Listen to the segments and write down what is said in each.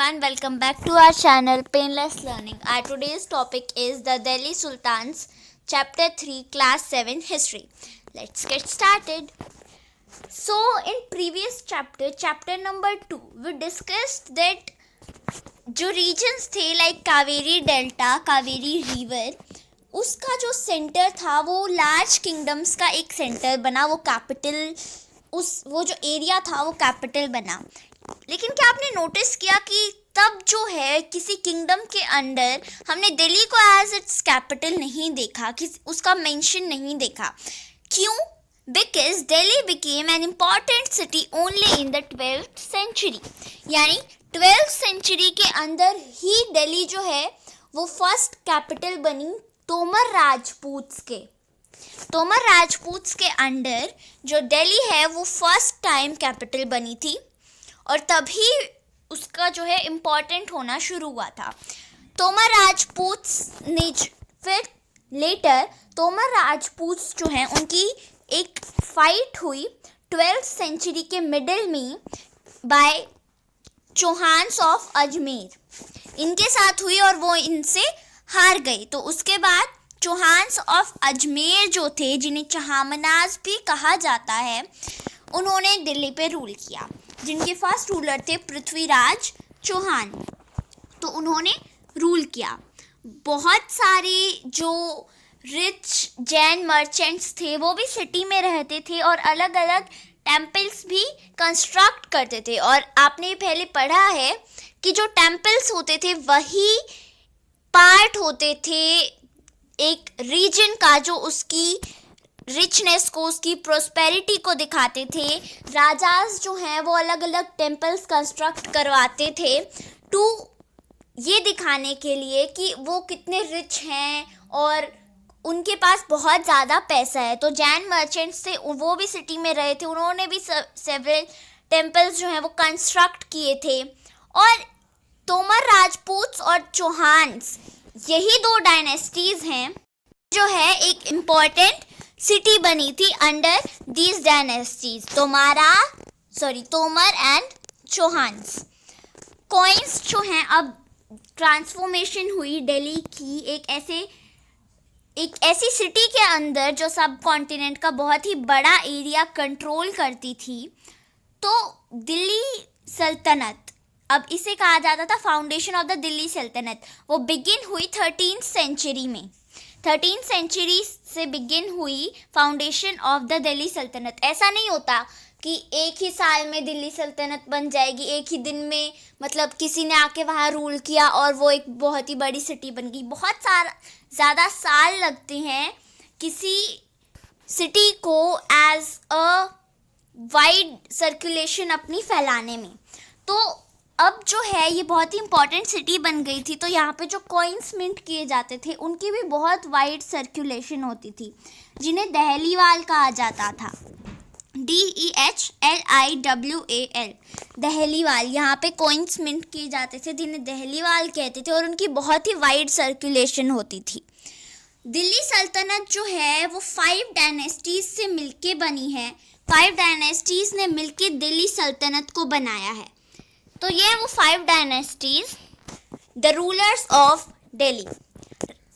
everyone, welcome back to our channel Painless Learning. Our today's topic is the Delhi Sultans, Chapter 3, Class 7 History. Let's get started. So, in previous chapter number 2, we discussed that जो regions थे like Kaveri delta, Kaveri river, उसका जो centre था वो large kingdoms का एक centre बना, वो कैपिटल, वो जो एरिया था वो कैपिटल बना. लेकिन क्या आपने नोटिस किया कि तब जो है किसी किंगडम के अंदर हमने दिल्ली को एज इट्स कैपिटल नहीं देखा, उसका मेंशन नहीं देखा. क्यों? Because Delhi became an important city only in the 12th century. यानी 12th सेंचुरी के अंदर ही दिल्ली जो है वो फर्स्ट कैपिटल बनी तोमर राजपूत्स के अंडर जो दिल्ली है वो फर्स्ट टाइम कैपिटल बनी थी और तभी उसका जो है इम्पॉर्टेंट होना शुरू हुआ था. तोमर राजपूत्स ने फिर लेटर तोमर राजपूत्स जो हैं उनकी एक फाइट हुई 12th सेंचुरी के मिडिल में बाय चौहान्स ऑफ अजमेर. इनके साथ हुई और वो इनसे हार गए. तो उसके बाद चौहान्स ऑफ अजमेर जो थे, जिन्हें चहामनाज भी कहा जाता है, उन्होंने दिल्ली पे रूल किया. जिनके फर्स्ट रूलर थे पृथ्वीराज चौहान. तो उन्होंने रूल किया. बहुत सारे जो रिच जैन मर्चेंट्स थे वो भी सिटी में रहते थे और अलग अलग टेम्पल्स भी कंस्ट्रक्ट करते थे. और आपने पहले पढ़ा है कि जो टेम्पल्स होते थे वही पार्ट होते थे एक रीजन का, जो उसकी रिचनेस को, उसकी प्रोस्पेरिटी को दिखाते थे. राजाज जो हैं वो अलग अलग टेम्पल्स कंस्ट्रक्ट करवाते थे टू ये दिखाने के लिए कि वो कितने रिच हैं और उनके पास बहुत ज़्यादा पैसा है. तो जैन मर्चेंट्स थे, वो भी सिटी में रहे थे, उन्होंने भी सेवरल टेम्पल्स जो हैं वो कंस्ट्रक्ट किए थे. और तोमर राजपूत्स और चौहान्स, यही दो डायनेस्टीज़ हैं जो है एक इम्पॉर्टेंट सिटी बनी थी under these dynasties, Tomar and Chauhans. Coins जो हैं, अब ट्रांसफॉर्मेशन हुई दिल्ली की एक ऐसी सिटी के अंदर जो सब कॉन्टिनेंट का बहुत ही बड़ा एरिया कंट्रोल करती थी. तो दिल्ली सल्तनत, अब इसे कहा जाता था फाउंडेशन ऑफ द दिल्ली सल्तनत, वो बिगिन हुई 13th सेंचुरी में. 13th सेंचुरी से बिगिन हुई फाउंडेशन ऑफ द दिल्ली सल्तनत. ऐसा नहीं होता कि एक ही साल में दिल्ली सल्तनत बन जाएगी, एक ही दिन में, मतलब किसी ने आके वहाँ रूल किया और वो एक बहुत ही बड़ी सिटी बन गई. बहुत ज़्यादा साल लगते हैं किसी सिटी को एज अ वाइड सर्कुलेशन अपनी फैलाने में. तो अब जो है ये बहुत ही इम्पॉर्टेंट सिटी बन गई थी. तो यहाँ पे जो कॉइन्स मिंट किए जाते थे उनकी भी बहुत वाइड सर्कुलेशन होती थी, जिन्हें दहलीवाल कहा जाता था. DEHLIWAL, दहलीवाल. यहाँ पे कॉइन्स मिंट किए जाते थे जिन्हें दहलीवाल कहते थे और उनकी बहुत ही वाइड सर्कुलेशन होती थी. दिल्ली सल्तनत जो है वो 5 डायनेस्टीज से मिलके बनी है. 5 डायनेस्टीज ने मिलके दिल्ली सल्तनत को बनाया है. तो ये वो 5 dynasties, the rulers of Delhi.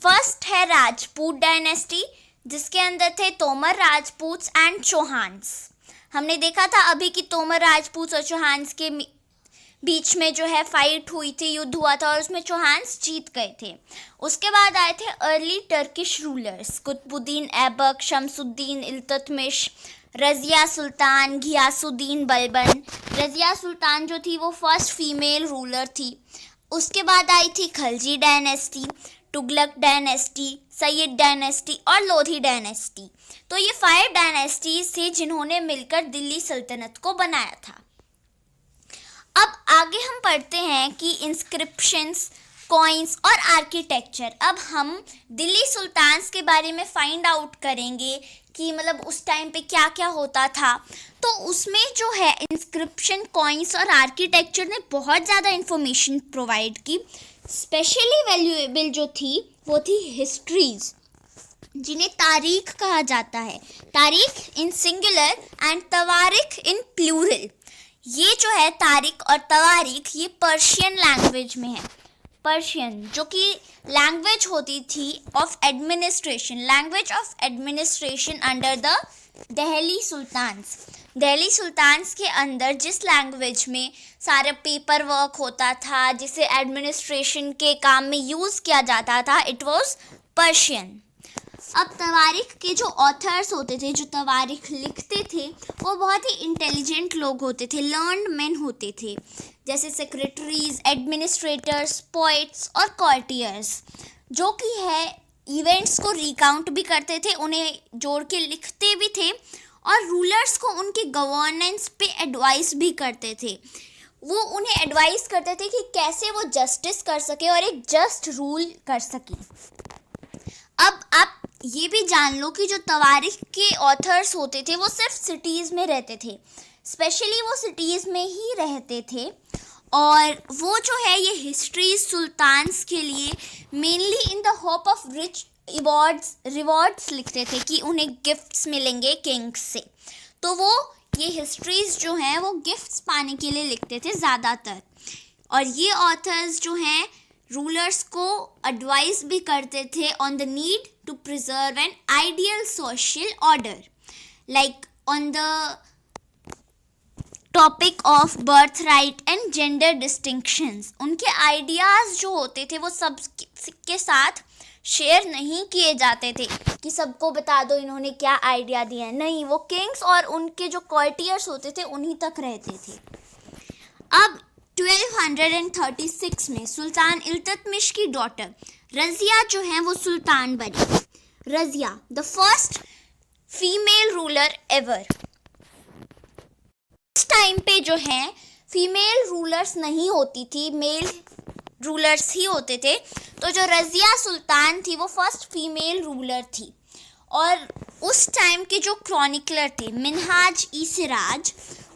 First है राजपूत डायनेस्टी, जिसके अंदर थे तोमर राजपूत्स एंड चौहान्स. हमने देखा था अभी कि तोमर राजपूत्स और चौहान्स के बीच में जो है फाइट हुई थी, युद्ध हुआ था और उसमें चौहान्स जीत गए थे. उसके बाद आए थे early Turkish rulers, Qutbuddin Aibak, Shamsuddin Iltutmish, Razia Sultan, Ghiyasuddin Balban. Razia Sultan जो थी वो फर्स्ट फीमेल रूलर थी. उसके बाद आई थी Khalji dynasty, Tughlaq dynasty, Syed dynasty और लोधी डायनेस्टी. तो ये 5 डायनेस्टीज थे जिन्होंने मिलकर दिल्ली सल्तनत को बनाया था. अब आगे हम पढ़ते हैं कि इंस्क्रिप्शंस, कॉइन्स और आर्किटेक्चर. अब हम दिल्ली सुल्तान्स के बारे में फाइंड आउट करेंगे कि मतलब उस टाइम पे क्या क्या होता था. तो उसमें जो है इंस्क्रिप्शन, कॉइन्स और आर्किटेक्चर ने बहुत ज़्यादा इंफॉर्मेशन प्रोवाइड की. स्पेशली वैल्यूएबल जो थी वो थी हिस्ट्रीज, जिन्हें तारीख कहा जाता है. Tarikh in singular and tawarikh in plural. ये जो है तारिक और तवारीख, ये पर्शियन लैंग्वेज में है। पर्शियन जो कि लैंग्वेज होती थी of administration, language of administration under the Delhi sultans. Delhi sultans के अंदर जिस लैंग्वेज में सारा पेपर वर्क होता था, जिसे एडमिनिस्ट्रेशन के काम में यूज़ किया जाता था, इट वाज पर्शियन। अब तवारीख के जो ऑथर्स होते थे, जो तवारीख लिखते थे, वो बहुत ही इंटेलिजेंट लोग होते थे, लर्न्ड मैन होते थे, जैसे सेक्रेटरीज, एडमिनिस्ट्रेटर्स, पोइट्स और कॉर्टियर्स, जो कि है इवेंट्स को रिकाउंट भी करते थे, उन्हें जोड़ के लिखते भी थे और रूलर्स को उनके गवर्नेंस पे एडवाइस भी करते थे। वो उन्हें एडवाइस करते थे कि कैसे वो जस्टिस कर सके और एक जस्ट रूल कर सके। अब आप ये भी जान लो कि जो तवारीख के ऑथर्स होते थे वो सिर्फ सिटीज़ में रहते थे, स्पेशली वो सिटीज़ में ही रहते थे, और वो जो है ये हिस्ट्री सुल्तान्स के लिए mainly in the hope of rich rewards लिखते थे कि उन्हें गिफ्ट्स मिलेंगे किंग्स से। तो वो ये हिस्ट्रीज जो हैं वो गिफ्ट्स पाने के लिए लिखते थे ज़्यादातर। और ये ऑथर्स जो हैं रूलर्स को एडवाइस भी करते थे on the need to preserve an ideal social order, like on the topic of birth right and gender distinctions. उनके आइडियाज़ जो होते थे वो सब के साथ शेयर नहीं किए जाते थे कि सबको बता दो इन्होंने क्या आइडिया दिया है, नहीं, वो किंग्स और उनके जो कॉर्टियर्स होते थे उन्हीं तक रहते थे। अब 1236 में सुल्तान इल्तुतमिश की डॉटर रज़िया जो है वो सुल्तान बनी। Razia the first female ruler ever. इस टाइम पे जो है फीमेल रूलर्स नहीं होती थी, मेल रूलर्स ही होते थे। तो जो रज़िया सुल्तान थी वो फर्स्ट फीमेल रूलर थी। और उस टाइम के जो क्रॉनिकलर थे मिनहाज ई सिराज,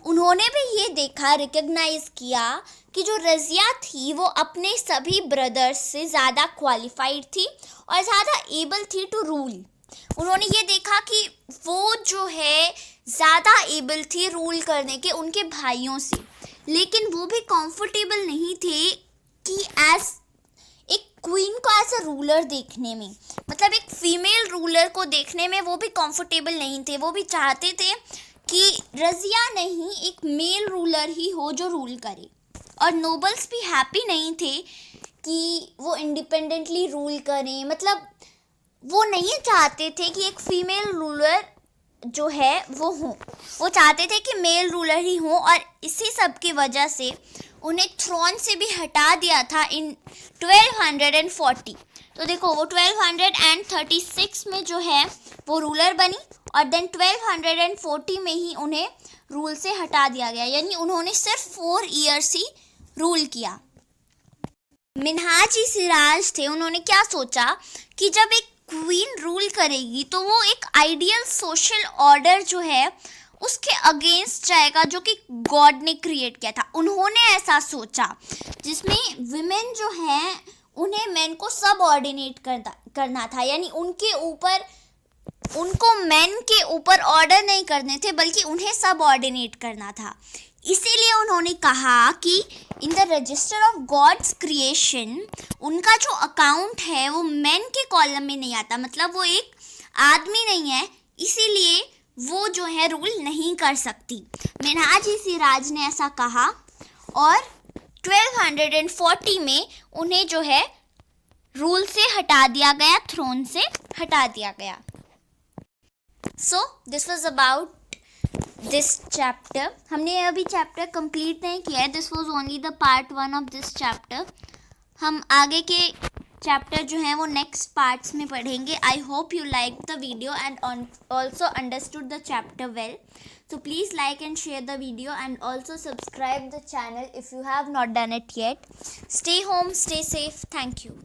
उन्होंने भी ये देखा, रिकग्नाइज किया कि जो रज़िया थी वो अपने सभी ब्रदर्स से ज़्यादा क्वालिफाइड थी और ज़्यादा एबल थी टू रूल। उन्होंने ये देखा कि वो जो है ज़्यादा एबल थी रूल करने के उनके भाइयों से, लेकिन वो भी कंफर्टेबल नहीं थे कि एज एक क्वीन को एज अ रूलर देखने में, मतलब एक फीमेल रूलर को देखने में वो भी कंफर्टेबल नहीं थे। वो भी चाहते थे कि रज़िया नहीं, एक मेल रूलर ही हो जो रूल करे। और नोबल्स भी हैप्पी नहीं थे कि वो इंडिपेंडेंटली रूल करें, मतलब वो नहीं चाहते थे कि एक फीमेल रूलर जो है वो हो, वो चाहते थे कि मेल रूलर ही हो। और इसी सब की वजह से उन्हें थ्रोन से भी हटा दिया था इन 1240। तो देखो वो 1236 में जो है वो रूलर बनी और देन 1240 में ही उन्हें रूल से हटा दिया गया, यानी उन्होंने सिर्फ 4 ईयर्स ही रूल किया। मिनहाज ई सिराज थे, उन्होंने क्या सोचा कि जब एक क्वीन रूल करेगी तो वो एक आइडियल सोशल ऑर्डर जो है उसके अगेंस्ट जाएगा जो कि गॉड ने क्रिएट किया था। उन्होंने ऐसा सोचा जिसमें विमेन जो हैं उन्हें मैन को सबऑर्डिनेट करना था, यानी उनके ऊपर, उनको मैन के ऊपर ऑर्डर नहीं करने थे बल्कि उन्हें सबऑर्डिनेट करना था। इसीलिए उन्होंने कहा कि in the register of God's creation उनका जो अकाउंट है वो मैन के कॉलम में नहीं आता, मतलब वो एक आदमी नहीं है, इसीलिए वो जो है रूल नहीं कर सकती। मिनहाज ई सिराज ने ऐसा कहा और 1240 में उन्हें जो है रूल से हटा दिया गया, थ्रोन से हटा दिया गया। So this was about this chapter. हमने अभी चैप्टर कंप्लीट नहीं किया है, this was only the part 1 of this chapter. हम आगे के चैप्टर जो हैं वो नेक्स्ट पार्ट्स में पढ़ेंगे। I hope you like the video and also understood the chapter well. So please like and share the video and also subscribe the channel if you have not done it yet. Stay home, stay safe. Thank you.